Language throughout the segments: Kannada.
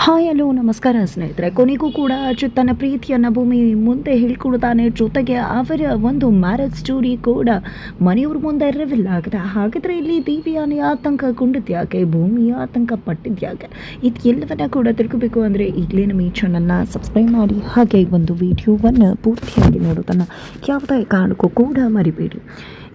ಹಾಯ್ ಹಲೋ ನಮಸ್ಕಾರ ಸ್ನೇಹಿತರೆ. ಕೊನೆಗೂ ಕೂಡ ಅಚ್ಯುತ್ ತನ್ನ ಪ್ರೀತಿಯನ್ನು ಭೂಮಿ ಮುಂದೆ ಹೇಳ್ಕೊಳ್ತಾನೆ. ಜೊತೆಗೆ ಅವರ ಒಂದು ಮ್ಯಾರೇಜ್ ಸ್ಟೋರಿ ಕೂಡ ಮನೆಯವ್ರ ಮುಂದೆ ರಿವೀಲ್ ಆಗಿದೆ. ಹಾಗಿದ್ರೆ ಇಲ್ಲಿ ದೇವಿಯಾನಿ ಆತಂಕಗೊಂಡಿದ್ಯಾಕೆ, ಭೂಮಿ ಆತಂಕ ಪಟ್ಟಿದ್ಯಾಕೆ, ಇದು ಎಲ್ಲವನ್ನ ಕೂಡ ತಿಳ್ಕೋಬೇಕು ಅಂದರೆ ಈಗಲೇ ನಮ್ಮ ಈ ಚಾನಲ್ನ ಸಬ್ಸ್ಕ್ರೈಬ್ ಮಾಡಿ, ಹಾಗೆ ಒಂದು ವಿಡಿಯೋವನ್ನು ಪೂರ್ತಿಯಾಗಿ ನೋಡೋದನ್ನು ಯಾವುದೇ ಕಾರಣಕ್ಕೂ ಕೂಡ ಮರಿಬೇಡಿ.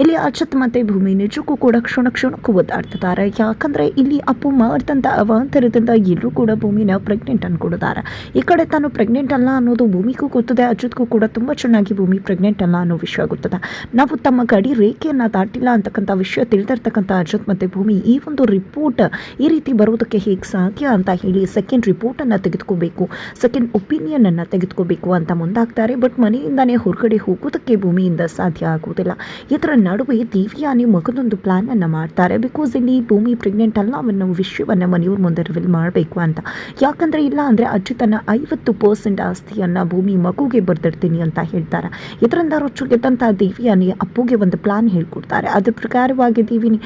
ಇಲ್ಲಿ ಅಚ್ಯುತ್ ಮತ್ತು ಭೂಮಿ ನಿಜಕ್ಕೂ ಕೂಡ ಕ್ಷಣಕ್ಕೂ ಒದ್ದಾಡ್ತಿದ್ದಾರೆ. ಯಾಕಂದರೆ ಇಲ್ಲಿ ಅಪ್ಪು ಮಾಡ್ತಂಥ ಅವಾಂತರದಿಂದ ಎಲ್ಲರೂ ಕೂಡ ಭೂಮಿನ ಪ್ರೆಗ್ನೆಂಟ್ ಅನ್ಕೊಡ್ತಾರೆ. ಈ ಕಡೆ ತಾನು ಪ್ರೆಗ್ನೆಂಟ್ ಅಲ್ಲ ಅನ್ನೋದು ಭೂಮಿಗೂ ಗೊತ್ತದೆ, ಅಚ್ಯುತ್ಗೂ ಕೂಡ ತುಂಬ ಚೆನ್ನಾಗಿ ಭೂಮಿ ಪ್ರೆಗ್ನೆಂಟ್ ಅಲ್ಲ ಅನ್ನೋ ವಿಷಯ ಗೊತ್ತದೆ. ನಾವು ತಮ್ಮ ಗಡಿ ರೇಖೆಯನ್ನು ದಾಟಿಲ್ಲ ಅಂತಕ್ಕಂಥ ವಿಷಯ ತಿಳಿದಿರ್ತಕ್ಕಂಥ ಅಚ್ಯುತ್ ಮತ್ತು ಭೂಮಿ ಈ ಒಂದು ರಿಪೋರ್ಟ್ ಈ ರೀತಿ ಬರೋದಕ್ಕೆ ಹೇಗೆ ಸಾಧ್ಯ ಅಂತ ಹೇಳಿ ಸೆಕೆಂಡ್ ರಿಪೋರ್ಟನ್ನು ತೆಗೆದುಕೋಬೇಕು, ಸೆಕೆಂಡ್ ಒಪಿನಿಯನನ್ನು ತೆಗೆದುಕೋಬೇಕು ಅಂತ ಮುಂದಾಗ್ತಾರೆ. ಬಟ್ ಮನೆಯಿಂದನೇ ಹೊರಗಡೆ ಹೋಗೋದಕ್ಕೆ ಭೂಮಿಯಿಂದ ಸಾಧ್ಯ ಆಗುವುದಿಲ್ಲ. ಇದರ ನಡುವೆ ದೇವಿಯಾನಿ ಮಗನೊಂದು ಪ್ಲಾನ್ ಅನ್ನು ಮಾಡ್ತಾರೆ. ಬಿಕಾಸ್ ಇಲ್ಲಿ ಭೂಮಿ ಪ್ರೆಗ್ನೆಂಟ್ ಅಲ್ಲ ಅನ್ನೋ ವಿಷಯವನ್ನು ಮನೆಯವ್ರ ಮುಂದೆ ರಿವೀಲ್ ಮಾಡಬೇಕು ಅಂತ. ಯಾಕಂದ್ರೆ ಇಲ್ಲ ಅಂದ್ರೆ ಅಚ್ಯುತನ 50% ಆಸ್ತಿಯನ್ನ ಭೂಮಿ ಮಗುಗೆ ಬರ್ದಿಡ್ತೀನಿ ಅಂತ ಹೇಳ್ತಾರೆ. ಇದರಿಂದ ರೊಚ್ಚುಗೆದ್ದಂತ ದೇವಿಯಾನಿ ಅಪ್ಪುಗೆ ಒಂದು ಪ್ಲಾನ್ ಹೇಳ್ಕೊಡ್ತಾರೆ. ಅದ್ರ ಪ್ರಕಾರವಾಗಿ ದೇವಿನಿ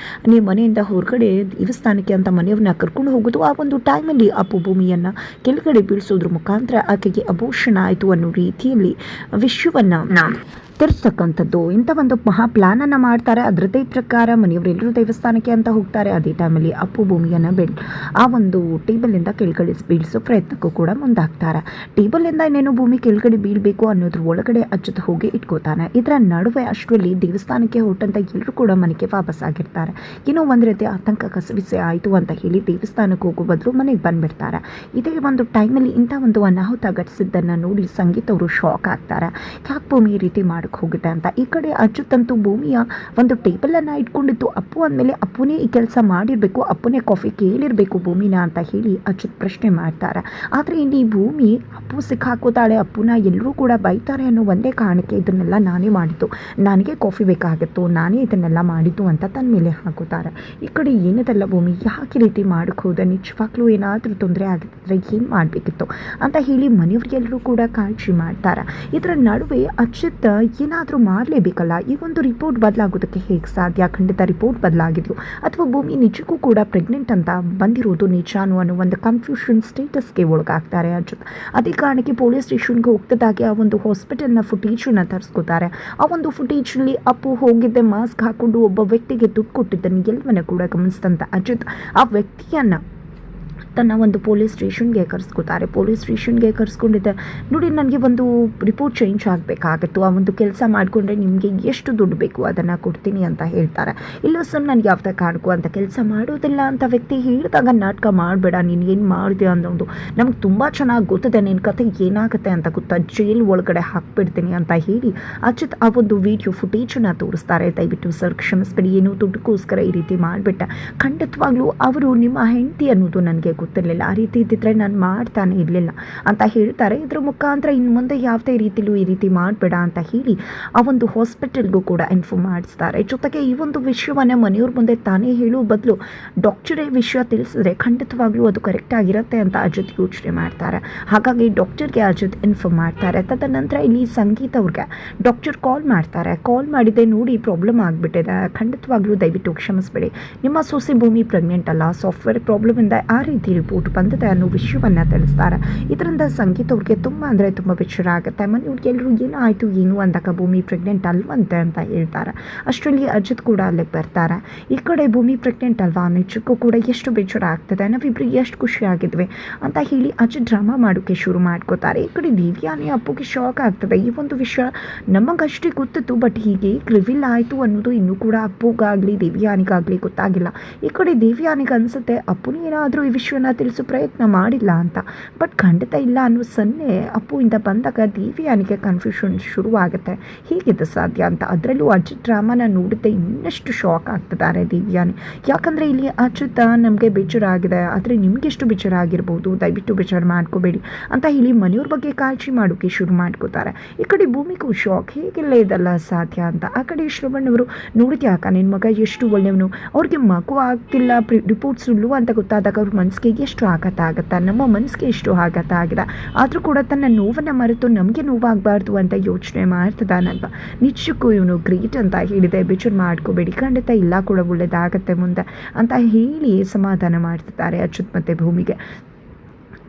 ಮನೆಯಿಂದ ಹೊರಗಡೆ ದೇವಸ್ಥಾನಕ್ಕೆ ಅಂತ ಮನೆಯವ್ರನ್ನ ಕರ್ಕೊಂಡು ಹೋಗೋದು. ಆ ಒಂದು ಟೈಮಲ್ಲಿ ಅಪ್ಪು ಭೂಮಿಯನ್ನ ಕೆಳಗಡೆ ಬೀಳಿಸೋದ್ರ ಮುಖಾಂತರ ಆಕೆಗೆ ಅಬೋಷಣ ಆಯಿತು ಅನ್ನೋ ರೀತಿಯಲ್ಲಿ ವಿಷಯವನ್ನ ತರಿಸ್ತಕ್ಕಂಥದ್ದು ಇಂಥ ಒಂದು ಮಹಾ ಪ್ಲಾನನ್ನು ಮಾಡ್ತಾರೆ. ಅದರದ್ದೇ ಪ್ರಕಾರ ಮನೆಯವರೆಲ್ಲರೂ ದೇವಸ್ಥಾನಕ್ಕೆ ಅಂತ ಹೋಗ್ತಾರೆ. ಅದೇ ಟೈಮಲ್ಲಿ ಅಪ್ಪು ಭೂಮಿಯನ್ನು ಆ ಒಂದು ಟೇಬಲಿಂದ ಕೆಳಗಡೆ ಬೀಳಿಸೋ ಪ್ರಯತ್ನಕ್ಕೂ ಕೂಡ ಮುಂದಾಗ್ತಾರೆ. ಟೇಬಲಿಂದ ಇನ್ನೇನು ಭೂಮಿ ಕೆಳಗಡೆ ಬೀಳಬೇಕು ಅನ್ನೋದ್ರ ಒಳಗಡೆ ಅಚ್ಯುತ್ ಹೋಗಿ ಇಟ್ಕೋತಾನೆ. ಇದರ ನಡುವೆ ಅಷ್ಟರಲ್ಲಿ ದೇವಸ್ಥಾನಕ್ಕೆ ಹೊರಟಂತ ಎಲ್ಲರೂ ಕೂಡ ಮನೆಗೆ ವಾಪಸ್ ಆಗಿರ್ತಾರೆ. ಏನೋ ಒಂದು ರೀತಿ ಆತಂಕ ಕಸವಿಸೆ ಆಯಿತು ಅಂತ ಹೇಳಿ ದೇವಸ್ಥಾನಕ್ಕೆ ಹೋಗೋ ಬದಲು ಮನೆಗೆ ಬಂದ್ಬಿಡ್ತಾರೆ. ಇದೇ ಒಂದು ಟೈಮಲ್ಲಿ ಇಂಥ ಒಂದು ಅನಾಹುತ ಘಟಿಸಿದ್ದನ್ನು ನೋಡಿ ಸಂಗೀತ ಅವರು ಶಾಕ್ ಆಗ್ತಾರೆ. ಯಾಕೆ ಭೂಮಿ ಈ ರೀತಿ ಹೋಗುತ್ತೆ ಅಂತ. ಈ ಕಡೆ ಅಚ್ಯುತ್ ಅಂತೂ ಭೂಮಿಯ ಒಂದು ಟೇಬಲ್ ಅನ್ನ ಇಟ್ಕೊಂಡಿತ್ತು. ಅಪ್ಪು ಅಂದಮೇಲೆ ಅಪ್ಪುನೇ ಈ ಕೆಲಸ ಮಾಡಿರ್ಬೇಕು, ಅಪ್ಪುನೇ ಕಾಫಿ ಕೇಳಿರ್ಬೇಕು ಭೂಮಿನ ಅಂತ ಹೇಳಿ ಅಚ್ಯುತ್ ಪ್ರಶ್ನೆ ಮಾಡ್ತಾರೆ. ಆದ್ರೆ ಇಲ್ಲಿ ಭೂಮಿ ಅಪ್ಪು ಸಿಕ್ಕಾಕೋತಾಳೆ, ಅಪ್ಪುನ ಎಲ್ಲರೂ ಕೂಡ ಬೈತಾರೆ ಅನ್ನೋ ಒಂದೇ ಕಾರಣಕ್ಕೆ ಇದನ್ನೆಲ್ಲ ನಾನೇ ಮಾಡಿದ್ದು, ನನಗೆ ಕಾಫಿ ಬೇಕಾಗಿತ್ತು, ನಾನೇ ಇದನ್ನೆಲ್ಲ ಮಾಡಿದ್ದು ಅಂತ ತನ್ನ ಮೇಲೆ ಹಾಕೋತಾರೆ. ಈ ಕಡೆ ಏನದಲ್ಲ ಭೂಮಿ ಯಾಕೆ ರೀತಿ ಹೋದ, ನಿಜವಾಗ್ಲೂ ಏನಾದರೂ ತೊಂದರೆ ಆಗಿದ್ರೆ ಏನು ಮಾಡಬೇಕಿತ್ತು ಅಂತ ಹೇಳಿ ಮನೆಯವ್ರಿಗೆಲ್ಲರೂ ಕೂಡ ಕಾಳಜಿ ಮಾಡ್ತಾರೆ. ಇದರ ನಡುವೆ ಅಚ್ಯುತ್ ಏನಾದರೂ ಮಾಡಲೇಬೇಕಲ್ಲ, ಈ ಒಂದು ರಿಪೋರ್ಟ್ ಬದಲಾಗೋದಕ್ಕೆ ಹೇಗೆ ಸಾಧ್ಯ, ಖಂಡಿತ ರಿಪೋರ್ಟ್ ಬದಲಾಗಿದೆಯೋ ಅಥವಾ ಭೂಮಿ ನಿಜಕ್ಕೂ ಕೂಡ ಪ್ರೆಗ್ನೆಂಟ್ ಅಂತ ಬಂದಿರೋದು ನಿಜಾನು ಅನ್ನೋ ಒಂದು ಕನ್ಫ್ಯೂಷನ್ ಸ್ಟೇಟಸ್ಗೆ ಒಳಗಾಗ್ತಾರೆ ಅಚ್ಯುತ್. ಅದೇ ಕಾರಣಕ್ಕೆ ಪೊಲೀಸ್ ಸ್ಟೇಷನ್ಗೆ ಹೋಗ್ತಿದ್ದಾಗೆ ಆ ಒಂದು ಹಾಸ್ಪಿಟಲ್ನ ಫುಟೇಜನ್ನು ತರಿಸ್ಕೋತಾರೆ. ಆ ಒಂದು ಫುಟೇಜಲ್ಲಿ ಅಪ್ಪು ಹೋಗಿದ್ದೆ ಮಾಸ್ಕ್ ಹಾಕೊಂಡು ಒಬ್ಬ ವ್ಯಕ್ತಿಗೆ ದುಡ್ಡು ಕೊಟ್ಟಿದ್ದನ್ನು ಎಲ್ಲವನ್ನ ಕೂಡ ಗಮನಿಸಿದಂಥ ಅಚ್ಯುತ್ ಆ ವ್ಯಕ್ತಿಯನ್ನು ತನ್ನ ಒಂದು ಪೊಲೀಸ್ ಸ್ಟೇಷನ್ಗೆ ಕರೆಸ್ಕೊತಾರೆ. ಪೊಲೀಸ್ ಸ್ಟೇಷನ್ಗೆ ಕರೆಸ್ಕೊಂಡಿದ್ದೆ, ನೋಡಿ ನನಗೆ ಒಂದು ರಿಪೋರ್ಟ್ ಚೇಂಜ್ ಆಗಬೇಕಾಗಿತ್ತು, ಆ ಒಂದು ಕೆಲಸ ಮಾಡಿಕೊಂಡ್ರೆ ನಿಮಗೆ ಎಷ್ಟು ದುಡ್ಡು ಬೇಕು ಅದನ್ನು ಕೊಡ್ತೀನಿ ಅಂತ ಹೇಳ್ತಾರೆ. ಇಲ್ಲ ಸರ್ ನನಗೆ ಯಾವುದೇ ಕಾರಣಕ್ಕೂ ಅಂತ ಕೆಲಸ ಮಾಡೋದಿಲ್ಲ ಅಂತ ವ್ಯಕ್ತಿ ಹೇಳಿದಾಗ ನಾಟಕ ಮಾಡಬೇಡ, ನೀನು ಏನು ಮಾಡಿದೆ ಅನ್ನೋದು ನಮ್ಗೆ ತುಂಬ ಚೆನ್ನಾಗಿ ಗೊತ್ತಿದೆ, ನಿನ್ನ ಕತೆ ಏನಾಗುತ್ತೆ ಅಂತ ಗೊತ್ತಾ, ಜೈಲ್ ಒಳಗಡೆ ಹಾಕ್ಬಿಡ್ತೀನಿ ಅಂತ ಹೇಳಿ ಅಚ್ಯುತ್ ಆ ಒಂದು ವಿಡಿಯೋ ಫುಟೇಜನ್ನು ತೋರಿಸ್ತಾರೆ. ದಯವಿಟ್ಟು ಸರ್ ಕ್ಷಮಿಸ್ಬೇಡಿ, ಏನು ದುಡ್ಡುಗೋಸ್ಕರ ಈ ರೀತಿ ಮಾಡಿಬಿಟ್ಟೆ, ಖಂಡಿತವಾಗ್ಲೂ ಅವರು ನಿಮ್ಮ ಹೆಂಡತಿ ಅನ್ನೋದು ನನಗೆ ಗೊತ್ತಿರಲಿಲ್ಲ, ಆ ರೀತಿ ಇದ್ದಿದ್ರೆ ನಾನು ಮಾಡ್ತಾನೆ ಇರಲಿಲ್ಲ ಅಂತ ಹೇಳ್ತಾರೆ. ಇದ್ರ ಮುಖಾಂತರ ಇನ್ನು ಮುಂದೆ ಯಾವುದೇ ರೀತಿಲೂ ಈ ರೀತಿ ಮಾಡಬೇಡ ಅಂತ ಹೇಳಿ ಆ ಒಂದು ಹಾಸ್ಪಿಟಲ್ಗೂ ಕೂಡ ಇನ್ಫಾರ್ಮ್ ಮಾಡಿಸ್ತಾರೆ. ಜೊತೆಗೆ ಈ ಒಂದು ವಿಷಯವನ್ನು ಮನೆಯವ್ರ ಮುಂದೆ ತಾನೇ ಹೇಳೋ ಬದಲು ಡಾಕ್ಟರೇ ವಿಷಯ ತಿಳಿಸಿದ್ರೆ ಖಂಡಿತವಾಗ್ಲೂ ಅದು ಕರೆಕ್ಟ್ ಆಗಿರುತ್ತೆ ಅಂತ ಅಜಿತ್ ಯೋಚನೆ ಮಾಡ್ತಾರೆ. ಹಾಗಾಗಿ ಡಾಕ್ಟರ್ಗೆ ಅಜಿತ್ ಇನ್ಫಾರ್ಮ್ ಮಾಡ್ತಾರೆ. ತದನಂತರ ಇಲ್ಲಿ ಸಂಗೀತ ಅವ್ರಿಗೆ ಡಾಕ್ಟರ್ ಕಾಲ್ ಮಾಡ್ತಾರೆ. ಕಾಲ್ ಮಾಡಿದೆ, ನೋಡಿ ಪ್ರಾಬ್ಲಮ್ ಆಗಿಬಿಟ್ಟಿದೆ, ಖಂಡಿತವಾಗ್ಲೂ ದಯವಿಟ್ಟು ಕ್ಷಮಿಸ್ಬೇಡಿ, ನಿಮ್ಮ ಸೊಸೆ ಭೂಮಿ ಪ್ರೆಗ್ನೆಂಟ್ ಅಲ್ಲ, ಸಾಫ್ಟ್ವೇರ್ ಪ್ರಾಬ್ಲಮಿಂದ ಆ ರೀತಿ ರಿಪೋರ್ಟ್ ಬಂದಿದೆ ಅನ್ನೋ ವಿಷಯವನ್ನು ತಿಳಿಸ್ತಾರೆ. ಇದರಿಂದ ಸಂಗೀತ ಅವ್ರಿಗೆ ತುಂಬ ಅಂದರೆ ತುಂಬ ವಿಚಾರ ಆಗುತ್ತೆ. ಮನೆಯವ್ರಿಗೆ ಎಲ್ಲರೂ ಏನಾಯಿತು ಏನು ಅಂದಾಗ ಭೂಮಿ ಪ್ರೆಗ್ನೆಂಟ್ ಅಲ್ವಂತೆ ಅಂತ ಹೇಳ್ತಾರೆ. ಅಷ್ಟರಲ್ಲಿ ಅಜಿತ್ ಕೂಡ ಅಲ್ಲಿಗೆ ಬರ್ತಾರೆ. ಈ ಕಡೆ ಭೂಮಿ ಪ್ರೆಗ್ನೆಂಟ್ ಅಲ್ವಾ, ನಿಜಕ್ಕೂ ಕೂಡ ಎಷ್ಟು ಬೇಜಾರ ಆಗ್ತದೆ, ನಾವಿಬ್ರು ಎಷ್ಟು ಖುಷಿಯಾಗಿದ್ವಿ ಅಂತ ಹೇಳಿ ಅಜಿತ್ ಡ್ರಾಮಾ ಮಾಡೋಕ್ಕೆ ಶುರು ಮಾಡ್ಕೋತಾರೆ. ಈ ಕಡೆ ದೇವಿಯಾನಿ ಅಪ್ಪುಗೆ ಶಾಕ್ ಆಗ್ತದೆ. ಈ ಒಂದು ವಿಷಯ ನಮಗಷ್ಟೇ ಗೊತ್ತಿತ್ತು, ಬಟ್ ಹೀಗೆ ರಿವೀಲ್ ಆಯಿತು ಅನ್ನೋದು ಇನ್ನೂ ಕೂಡ ಅಪ್ಪುಗಾಗಲಿ ದೇವಿಯಾನಿಗಾಗಲಿ ಗೊತ್ತಾಗಿಲ್ಲ. ಈ ಕಡೆ ದೇವಿಯಾನಿಗೆ ಅನಿಸುತ್ತೆ ಅಪ್ಪುನೇ ಏನಾದರೂ ಈ ವಿಷಯನ ತಿಳಿಸೋ ಪ್ರಯತ್ನ ಮಾಡಿಲ್ಲ ಅಂತ. ಬಟ್ ಖಂಡಿತ ಇಲ್ಲ ಅನ್ನೋ ಸನ್ನೆ ಅಪ್ಪುವಿಂದ ಬಂದಾಗ ದೇವಿಯಾನಿಗೆ ಕನ್ಫ್ಯೂಷನ್ ಶುರುವಾಗುತ್ತೆ, ಹೀಗಿದೆ ಸಾಧ್ಯ ಅಂತ. ಅದರಲ್ಲೂ ಅಜಿತ್ ಡ್ರಾಮಾನ ನೋಡಿದ್ದೆ ಇನ್ನಷ್ಟು ಶಾಕ್ ಆಗ್ತಿದ್ದಾರೆ ದೇವಿಯಾನಿ. ಯಾಕಂದರೆ ಇಲ್ಲಿ ಅಚ್ಯುತ ನಮಗೆ ಬೇಜಾರಾಗಿದೆ, ಆದರೆ ನಿಮಗೆಷ್ಟು ಬೇಜಾರಾಗಿರ್ಬೋದು, ದಯವಿಟ್ಟು ಬೇಜಾರು ಮಾಡ್ಕೋಬೇಡಿ ಅಂತ ಹೇಳಿ ಮನೆಯವ್ರ ಬಗ್ಗೆ ಕಾಳಜಿ ಮಾಡೋಕ್ಕೆ ಶುರು ಮಾಡ್ಕೋತಾರೆ. ಈ ಕಡೆ ಭೂಮಿಗೂ ಶಾಕ್, ಹೇಗೆಲ್ಲ ಇದೆಲ್ಲ ಸಾಧ್ಯ ಅಂತ. ಆ ಕಡೆ ಶ್ರವಣವರು ನೋಡಿದ್ಯಾಕ ನಿನ್ನ ಮಗ ಎಷ್ಟು ಒಳ್ಳೆಯವನು, ಅವ್ರಿಗೆ ಮಗು ಆಗ್ತಿಲ್ಲ, ರಿಪೋರ್ಟ್ ಸುಳ್ಳು ಅಂತ ಗೊತ್ತಾದಾಗ ಅವ್ರ ಮನಸ್ಸಿಗೆ ಎಷ್ಟು ಆಘಾತ ಆಗುತ್ತಾ, ನಮ್ಮ ಮನಸ್ಸಿಗೆ ಎಷ್ಟು ಆಘಾತ ಆಗಿದೆ, ಆದರೂ ಕೂಡ ತನ್ನ ನೋವನ್ನು ಮರೆತು ನಮಗೆ ನೋವಾಗಬಾರ್ದು ಅಂತ ಯೋಚನೆ ಮಾಡ್ತಿದ್ದಾನಲ್ವ. ನಿಜಕ್ಕೂ ಇವನು ಗ್ರೇಟ್ ಅಂತ ಹೇಳಿದೆ, ಬೇಜಾರು ಮಾಡ್ಕೋಬೇಡಿ, ಖಂಡಿತ ಇಲ್ಲ ಕೂಡ ಒಳ್ಳೆಯದಾಗತ್ತೆ ಮುಂದೆ ಅಂತ ಹೇಳಿ ಸಮಾಧಾನ ಮಾಡ್ತಿದ್ದಾರೆ ಅಚ್ಯುತ್ ಮತ್ತು ಭೂಮಿಗೆ.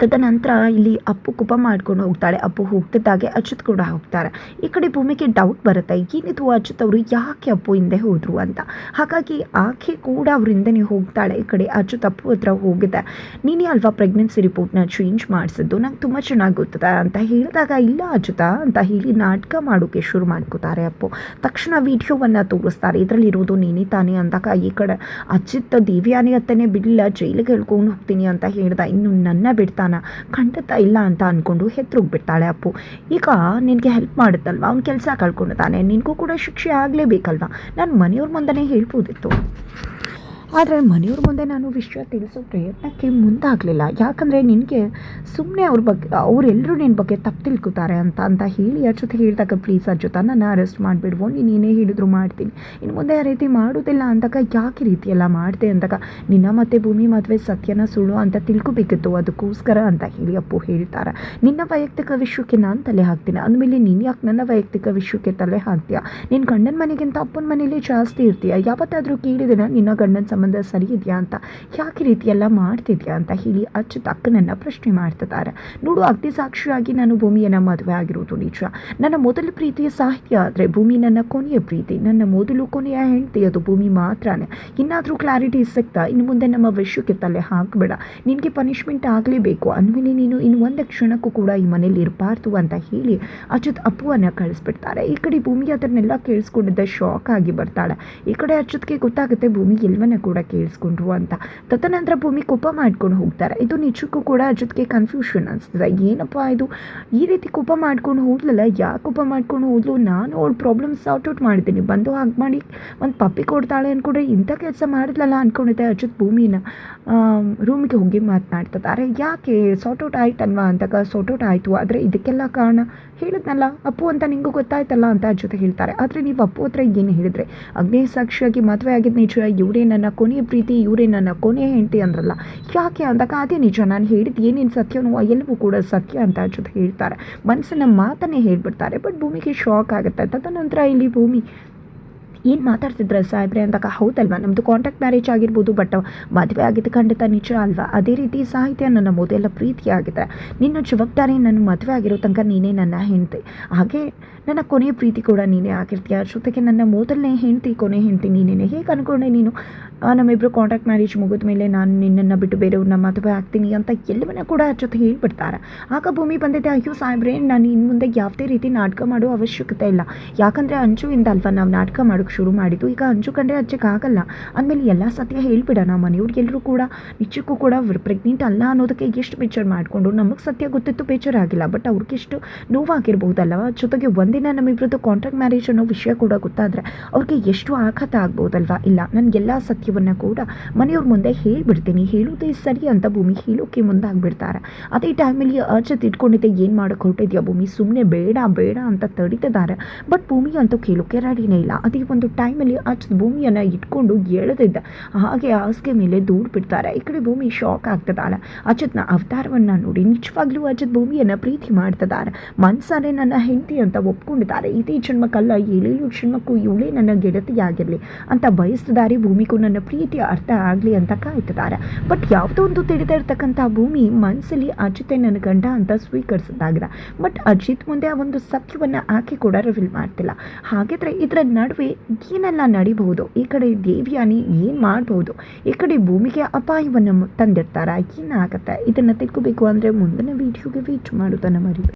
ತದನಂತರ ಇಲ್ಲಿ ಅಪ್ಪು ಕೋಪ ಮಾಡ್ಕೊಂಡು ಹೋಗ್ತಾಳೆ. ಅಪ್ಪು ಹೋಗ್ತಿದ್ದಾಗೆ ಅಚ್ಯುತ್ ಕೂಡ ಹೋಗ್ತಾರೆ. ಈ ಕಡೆ ಭೂಮಿಗೆ ಡೌಟ್ ಬರುತ್ತೆ, ಏನಿದು ಅಚ್ಯುತ್ ಅವರು ಯಾಕೆ ಅಪ್ಪು ಹಿಂದೆ ಹೋದ್ರು ಅಂತ. ಹಾಗಾಗಿ ಆಕೆ ಕೂಡ ಅವ್ರ ಹಿಂದೆನೇ ಹೋಗ್ತಾಳೆ. ಈ ಕಡೆ ಅಚ್ಯುತ್ ಅಪ್ಪು ಹತ್ರ ಹೋಗಿದೆ. ನೀನೇ ಅಲ್ವಾ ಪ್ರೆಗ್ನೆನ್ಸಿ ರಿಪೋರ್ಟ್ನ ಚೇಂಜ್ ಮಾಡಿಸಿದ್ದು, ನಂಗೆ ತುಂಬ ಚೆನ್ನಾಗಿ ಗೊತ್ತಿದೆ ಅಂತ ಹೇಳಿದಾಗ, ಇಲ್ಲ ಅಚ್ಯುತ ಅಂತ ಹೇಳಿ ನಾಟಕ ಮಾಡೋಕ್ಕೆ ಶುರು ಮಾಡ್ಕೋತಾರೆ ಅಪ್ಪು. ತಕ್ಷಣ ವಿಡಿಯೋವನ್ನು ತೋರಿಸ್ತಾರೆ, ಇದರಲ್ಲಿರೋದು ನೀನೇ ತಾನೇ ಅಂದಾಗ ಈ ಕಡೆ ಅಚ್ಯುತ್ ದೇವ್ಯಾನಿ ಹತ್ತನೇ ಬಿಡಲಿಲ್ಲ, ಜೈಲಿಗೆ ಹೇಳ್ಕೊಂಡು ಹೋಗ್ತೀನಿ ಅಂತ ಹೇಳ್ದ. ಇನ್ನು ನನ್ನ ಬಿಡ್ತಾನ, ಖಂಡಿತ ಇಲ್ಲ ಅಂತ ಅಂದ್ಕೊಂಡು ಬಿಡ್ತಾಳೆ ಅಪ್ಪು. ಈಗ ನಿನಗೆ ಹೆಲ್ಪ್ ಮಾಡುತ್ತಲ್ವ, ಅವ್ನ ಕೆಲಸ ಕಳ್ಕೊಂಡಿದ್ದಾನೆ, ನಿನಗೂ ಕೂಡ ಶಿಕ್ಷೆ ಆಗಲೇಬೇಕಲ್ವ, ನಾನು ಮನೆಯವ್ರ ಮುಂದೆನೇ ಹೇಳ್ಬೋದಿತ್ತು. ಆದರೆ ಮನೆಯವ್ರ ಮುಂದೆ ನಾನು ವಿಷಯ ತಿಳಿಸೋ ಪ್ರಯತ್ನಕ್ಕೆ ಮುಂದಾಗಲಿಲ್ಲ. ಯಾಕಂದರೆ ನಿನಗೆ ಸುಮ್ಮನೆ ಅವ್ರ ಬಗ್ಗೆ ಅವರೆಲ್ಲರೂ ನಿನ್ನ ಬಗ್ಗೆ ತಪ್ಪು ತಿಳ್ಕೊತಾರೆ ಅಂತ ಹೇಳಿ ಅಚ್ಯುತ್ ಹೇಳಿದಾಗ, ಪ್ಲೀಸ್ ಅಚ್ಯುತ ನನ್ನ ಅರೆಸ್ಟ್ ಮಾಡಿಬಿಡ್ವೋ, ನೀನೇ ಹೇಳಿದ್ರು ಮಾಡ್ತೀನಿ, ಇನ್ನು ಮುಂದೆ ಆ ರೀತಿ ಮಾಡೋದಿಲ್ಲ ಅಂದಾಗ ಯಾಕೆ ರೀತಿ ಎಲ್ಲ ಮಾಡಿದೆ ಅಂದಾಗ, ನಿನ್ನ ಮತ್ತೆ ಭೂಮಿ ಮದುವೆ ಸತ್ಯನ ಸುಳ್ಳು ಅಂತ ತಿಳ್ಕೊಬೇಕಿತ್ತು, ಅದಕ್ಕೋಸ್ಕರ ಅಂತ ಹೇಳಿ ಅಪ್ಪು ಹೇಳ್ತಾರೆ. ನಿನ್ನ ವೈಯಕ್ತಿಕ ವಿಷಯಕ್ಕೆ ನಾನು ತಲೆ ಹಾಕ್ತೀನಿ, ಅಂದಮೇಲೆ ನೀನು ಯಾಕೆ ನನ್ನ ವೈಯಕ್ತಿಕ ವಿಷಯಕ್ಕೆ ತಲೆ ಹಾಕ್ತೀಯ, ನಿನ್ನ ಗಂಡನ ಮನೆಗಿಂತ ಅಪ್ಪನ ಮನೇಲಿ ಜಾಸ್ತಿ ಇರ್ತೀಯ, ಯಾವತ್ತಾದರೂ ಕೇಳಿದಿನ ನಿನ್ನ ಗಂಡನ ಸಂಬಂಧ ಸರಿ ಇದೆಯಾ ಅಂತ, ಯಾಕೆ ರೀತಿ ಎಲ್ಲ ಮಾಡ್ತಿದ್ಯಾ ಅಂತ ಹೇಳಿ ಅಚ್ಯುತ್ ಅಕ್ಕನನ್ನು ಪ್ರಶ್ನೆ ಮಾಡ್ತಿದ್ದಾರೆ. ನೋಡು, ಅಗ್ನಿ ಸಾಕ್ಷಿಯಾಗಿ ನಾನು ಭೂಮಿಯನ್ನು ಮದುವೆ ಆಗಿರೋದು ನಿಜ, ನನ್ನ ಮೊದಲ ಪ್ರೀತಿಯ ಸಾಹಿತ್ಯ, ಆದರೆ ಭೂಮಿ ನನ್ನ ಕೊನೆಯ ಪ್ರೀತಿ, ನನ್ನ ಮೊದಲು ಕೊನೆಯ ಹೆಂಡತಿ ಅದು ಭೂಮಿ ಮಾತ್ರನೇ. ಇನ್ನಾದರೂ ಕ್ಲಾರಿಟಿ ಸಿಗ್ತಾ, ಇನ್ನು ಮುಂದೆ ನಮ್ಮ ವಿಷಯಕ್ಕೆ ತಲೆ ಹಾಕಬೇಡ, ನಿನಗೆ ಪನಿಷ್ಮೆಂಟ್ ಆಗಲೇಬೇಕು, ಅಂದಮೇಲೆ ನೀನು ಇನ್ನು ಒಂದು ಕ್ಷಣಕ್ಕೂ ಕೂಡ ಈ ಮನೇಲಿ ಇರಬಾರ್ದು ಅಂತ ಹೇಳಿ ಅಚ್ಯುತ್ ಅಪ್ಪುವನ್ನು ಕಳಿಸ್ಬಿಡ್ತಾರೆ. ಈ ಕಡೆ ಭೂಮಿ ಅದನ್ನೆಲ್ಲ ಕೇಳಿಸ್ಕೊಂಡಿದ್ದ ಶಾಕ್ ಆಗಿ ಬರ್ತಾಳೆ. ಈ ಕಡೆ ಅಚ್ಯುತ್ಗೆ ಗೊತ್ತಾಗುತ್ತೆ ಭೂಮಿ ಎಲ್ಲವನ್ನ ಕೂಡ ಕೇಳಿಸ್ಕೊಂಡ್ರು ಅಂತ. ತದನಂತರ ಭೂಮಿ ಕೋಪ ಮಾಡ್ಕೊಂಡು ಹೋಗ್ತಾರೆ. ಇದು ನಿಜಕ್ಕೂ ಕೂಡ ಅಚ್ಯುತ್ಗೆ ಕನ್ಫ್ಯೂಷನ್ ಅನಿಸ್ತದೆ, ಏನಪ್ಪ ಇದು ಈ ರೀತಿ ಕೋಪ ಮಾಡ್ಕೊಂಡು ಹೋಗ್ಲಲ್ಲ, ಯಾಕೆ ಕೋಪ ಮಾಡ್ಕೊಂಡು ಹೋದ್ಲು, ನಾನು ಅವಳ ಪ್ರಾಬ್ಲಮ್ ಸಾರ್ಟ್ ಔಟ್ ಮಾಡಿದ್ದೀನಿ, ಬಂದು ಹಾಗೆ ಮಾಡಿ ಒಂದು ಪಪ್ಪಿ ಕೊಡ್ತಾಳೆ ಅಂದ್ಕೊಂಡ್ರೆ ಇಂಥ ಕೆಲಸ ಮಾಡಿದ್ಲಲ್ಲ ಅಂದ್ಕೊಂಡಿದ್ದೆ. ಅಚ್ಯುತ್ ಭೂಮಿನ ರೂಮಿಗೆ ಹೋಗಿ ಮಾತನಾಡ್ತಿದ್ದಾರೆ. ಯಾಕೆ ಸಾರ್ಟ್ ಔಟ್ ಆಯ್ತಲ್ವಾ ಅಂತಾಗ, ಸಾರ್ಟ್ ಔಟ್ ಆಯಿತು, ಆದರೆ ಇದಕ್ಕೆಲ್ಲ ಕಾರಣ ಹೇಳಿದ್ನಲ್ಲ ಅಪ್ಪು ಅಂತ ನಿಂಗೂ ಗೊತ್ತಾಯ್ತಲ್ಲ ಅಂತ ಅಚ್ಯುತ್ ಹೇಳ್ತಾರೆ. ಆದರೆ ನೀವು ಅಪ್ಪು ಹತ್ರ ಏನು ಹೇಳಿದ್ರೆ, ಅಗ್ನಿ ಸಾಕ್ಷಿಯಾಗಿ ಮದುವೆ ಆಗಿದ್ದು ನಿಜ, ಇವರೇ ನನ್ನ ಕೊನೆಯ ಪ್ರೀತಿ, ಇವರೇ ನನ್ನ ಕೊನೆಯ ಹೆಂಡತಿ ಅಂದ್ರಲ್ಲ, ಯಾಕೆ ಅಂದಾಗ ಅದೇ ನಿಜ, ನಾನು ಹೇಳಿದ್ದು ಏನೇನು ಸತ್ಯನೋ ಎಲ್ಲವೂ ಕೂಡ ಸತ್ಯ ಅಂತ ಅಚ್ಯುತ್ ಹೇಳ್ತಾರೆ. ಮನಸ್ಸಿನ ಮಾತನ್ನೇ ಹೇಳ್ಬಿಡ್ತಾರೆ. ಬಟ್ ಭೂಮಿಗೆ ಶಾಕ್ ಆಗುತ್ತೆ. ತದನಂತರ ಇಲ್ಲಿ ಭೂಮಿ ಏನು ಮಾತಾಡ್ತಿದ್ರೆ ಸಾಹೇಬ್ರೆ ಅಂದಾಗ, ಹೌದಲ್ವಾ ನಮ್ಮದು ಕಾಂಟ್ಯಾಕ್ಟ್ ಮ್ಯಾರೇಜ್ ಆಗಿರ್ಬೋದು, ಬಟ್ ಮದುವೆ ಆಗಿದ್ದು ಖಂಡಿತ ನಿಜ ಅಲ್ವಾ, ಅದೇ ರೀತಿ ಸಾಹಿತ್ಯ ನನ್ನ ಮೊದಲ ಪ್ರೀತಿ ಆಗಿದೆ, ನಿನ್ನ ಜವಾಬ್ದಾರಿ ನನ್ನ ಮದುವೆ ಆಗಿರೋ ತನಕ ನೀನೇ ನನ್ನ ಹೆಂಡತಿ, ಹಾಗೆ ನನ್ನ ಕೊನೆಯ ಪ್ರೀತಿ ಕೂಡ ನೀನೇ ಆಗಿರ್ತೀಯ, ಜೊತೆಗೆ ನನ್ನ ಮೊದಲನೇ ಹೆಂಡತಿ ಕೊನೆ ಹೆಂಡತಿ ನೀನೇ, ಹೇಗೆ ಅಂದ್ಕೊಂಡೆ ನೀನು ನಮ್ಮಿಬ್ಬರು ಕಾಂಟ್ಯಾಕ್ಟ್ ಮ್ಯಾರೇಜ್ ಮುಗಿದ ಮೇಲೆ ನಾನು ನಿನ್ನನ್ನು ಬಿಟ್ಟು ಬೇರೆಯವ್ರನ್ನ ಮದುವೆ ಆಗ್ತೀನಿ ಅಂತ ಎಲ್ಲವನ್ನ ಕೂಡ ಜೊತೆ ಹೇಳ್ಬಿಡ್ತಾರೆ. ಆಗ ಭೂಮಿ ಬಂದಿದೆ, ಅಯ್ಯೋ ಸಾಹೇಬ್ರೆ ನಾನು ಇನ್ನು ಮುಂದೆ ಯಾವುದೇ ರೀತಿ ನಾಟಕ ಮಾಡೋ ಅವಶ್ಯಕತೆ ಇಲ್ಲ, ಯಾಕಂದರೆ ಅಂಜುವಿಂದ ಅಲ್ವಾ ನಾವು ನಾಟಕ ಮಾಡೋಕ್ಕೆ ಶುರು ಮಾಡಿದ್ದು, ಈಗ ಅಂಜು ಕಂಡ್ರೆ ಆಗಲ್ಲ, ಅಂದಮೇಲೆ ಎಲ್ಲ ಸತ್ಯ ಹೇಳ್ಬಿಡೋಣ, ಮನೆಯವ್ರಿಗೆಲ್ಲರೂ ಕೂಡ ನಿಜಕ್ಕೂ ಕೂಡ ಪ್ರೆಗ್ನೆಂಟ್ ಅಲ್ಲ ಅನ್ನೋದಕ್ಕೆ ಎಷ್ಟು ಬೇಜಾರು ಮಾಡಿಕೊಂಡು, ನಮಗೆ ಸತ್ಯ ಗೊತ್ತಿತ್ತು ಬೇಜಾರಾಗಿಲ್ಲ, ಬಟ್ ಅವ್ರಿಗೆಷ್ಟು ನೋವಾಗಿರ್ಬೋದಲ್ವ, ಜೊತೆಗೆ ಒಂದಿನ ನಮ್ಮಿಬ್ಬರದ್ದು ಕಾಂಟ್ರಾಕ್ಟ್ ಮ್ಯಾರೇಜ್ ಅನ್ನೋ ವಿಷಯ ಕೂಡ ಗೊತ್ತಾದರೆ ಅವ್ರಿಗೆ ಎಷ್ಟು ಆಘಾತ ಆಗ್ಬೋದಲ್ವಾ, ಇಲ್ಲ ನನಗೆಲ್ಲ ಸತ್ಯವನ್ನು ಕೂಡ ಮನೆಯವ್ರ ಮುಂದೆ ಹೇಳ್ಬಿಡ್ತೀನಿ, ಹೇಳೋದೇ ಸರಿ ಅಂತ ಭೂಮಿ ಹೇಳೋಕ್ಕೆ ಮುಂದಾಗ್ಬಿಡ್ತಾರೆ. ಅದೇ ಟೈಮಲ್ಲಿ ಅಚ್ಯುತ್ ಇಟ್ಕೊಂಡಿದ್ದೆ, ಏನು ಮಾಡೋಕ್ಕೆ ಹೊರಟಿದ್ಯಾ ಭೂಮಿ, ಸುಮ್ಮನೆ ಬೇಡ ಬೇಡ ಅಂತ ತಡೀತಿದ್ದಾರೆ. ಬಟ್ ಭೂಮಿ ಅಂತೂ ಕೇಳೋಕ್ಕೆ ರೆಡಿನೇ ಇಲ್ಲ. ಅದೇ ಒಂದು ಟೈಮಲ್ಲಿ ಅಚ್ಯುತ್ ಭೂಮಿಯನ್ನು ಇಟ್ಕೊಂಡು ಎಳೆದಿದ್ದ ಹಾಗೆ ಹಾಸಿಗೆ ಮೇಲೆ ದೂಡ್ ಬಿಡ್ತಾರೆ. ಈ ಕಡೆ ಭೂಮಿ ಶಾಕ್ ಆಗ್ತದಾಳೆ. ಅಚ್ಯುತ್ನ ಅವತಾರವನ್ನು ನೋಡಿ ನಿಜವಾಗ್ಲೂ ಅಚ್ಯುತ್ ಭೂಮಿಯನ್ನು ಪ್ರೀತಿ ಮಾಡ್ತಿದ್ದಾರೆ, ಮನ್ಸಾರೆ ನನ್ನ ಹೆಂಡತಿ ಅಂತ ಒಪ್ಕೊಂಡಿದ್ದಾರೆ, ಇದೇ ಜನ್ಮಕ್ಕಲ್ಲ 7 ಜನ್ಮಕ್ಕೂ ಇವಳೇ ನನ್ನ ಗೆಳತಿಯಾಗಿರಲಿ ಅಂತ ಬಯಸ್ತಿದ್ದಾರೆ, ಭೂಮಿಗೂ ನನ್ನ ಪ್ರೀತಿಯ ಅರ್ಥ ಆಗಲಿ ಅಂತ ಕಾಯ್ತಿದ್ದಾರೆ. ಬಟ್ ಯಾವುದೋ ಒಂದು ತಿಳಿತಾ ಇರ್ತಕ್ಕಂಥ ಭೂಮಿ ಮನಸ್ಸಲ್ಲಿ ಅಜಿತೆ ನನ್ನ ಗಂಡ ಅಂತ ಸ್ವೀಕರಿಸಿದ್ದಾಗಿದೆ. ಬಟ್ ಅಜಿತ್ ಮುಂದೆ ಆ ಒಂದು ಸತ್ಯವನ್ನು ಆಕೆ ಕೂಡ ರಿವೀಲ್ ಮಾಡ್ತಿಲ್ಲ. ಹಾಗಿದ್ರೆ ಇದರ ನಡುವೆ ಏನೆಲ್ಲ ನಡಿಬಹುದು, ಈ ಕಡೆ ದೇವ್ಯಾನಿ ಏನು ಮಾಡಬಹುದು, ಈ ಕಡೆ ಭೂಮಿಗೆ ಅಪಾಯವನ್ನು ತಂದಿರ್ತಾರ, ಏನಾಗುತ್ತೆ, ಇದನ್ನು ತಿಳ್ಕೋಬೇಕು ಅಂದರೆ ಮುಂದಿನ ವಿಡಿಯೋಗೆ ವೇಟ್ ಮಾಡೋದನ್ನು ಮರಿಬೇಡಿ.